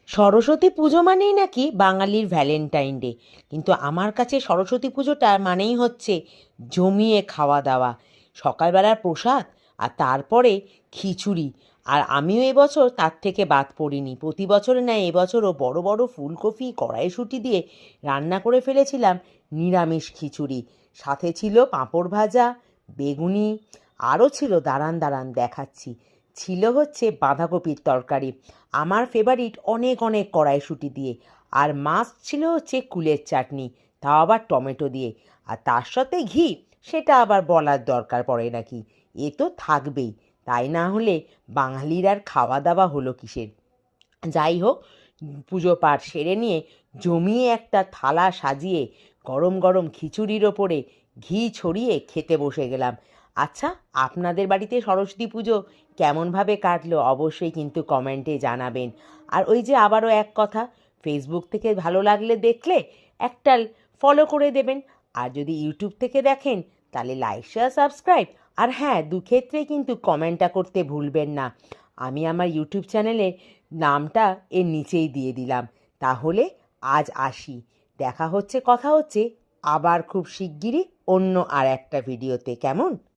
সরস্বতী পুজো মানেই নাকি বাঙালির ভ্যালেন্টাইন ডে, কিন্তু আমার কাছে সরস্বতী পুজোটা মানেই হচ্ছে জমিয়ে খাওয়া দাওয়া, সকালবেলার প্রসাদ আর তারপরে খিচুড়ি। আর আমিও এবছর তার থেকে বাদ পড়িনি, প্রতি বছরে না এবছরও বড় বড় ফুলকপি কড়াইশুঁটি দিয়ে রান্না করে ফেলেছিলাম নিরামিষ খিচুড়ি। সাথে ছিল পাঁপড় ভাজা, বেগুনি, আরও ছিল, দাঁড়ান দাঁড়ান দেখাচ্ছি, ছিল হচ্ছে বাঁধাকপির তরকারি, আমার ফেভারিট অনেক অনেক কড়াইশুঁটি দিয়ে, আর মাছ ছিল হচ্ছে কুলের চাটনি, তাও আবার টমেটো দিয়ে, আর তার সাথে ঘি, সেটা আবার বলার দরকার পড়ে নাকি, এ তো থাকবেই, তাই না হলে বাঙালির আর খাওয়া দাওয়া হলো কিসের। যাই হোক, পুজো পাঠ সেরে নিয়ে জমিয়ে একটা থালা সাজিয়ে গরম গরম খিচুড়ির ওপরে ঘি ছড়িয়ে খেতে বসে গেলাম। আচ্ছা, আপনাদের বাড়িতে সরস্বতী পুজো কেমনভাবে কাটলো অবশ্যই কিন্তু কমেন্টে জানাবেন। আর ওই যে আবারও এক কথা, ফেসবুক থেকে ভালো লাগলে দেখলে একটা ফলো করে দেবেন, আর যদি ইউটিউব থেকে দেখেন তাহলে লাইক শেয়ার সাবস্ক্রাইব, আর হ্যাঁ, দুক্ষেত্রেই কিন্তু কমেন্টটা করতে ভুলবেন না। আমি আমার ইউটিউব চ্যানেলের নামটা এর নিচেই দিয়ে দিলাম। তাহলে আজ আসি, দেখা হচ্ছে, কথা হচ্ছে আবার খুব শিগগিরই অন্য আর একটা ভিডিওতে, কেমন?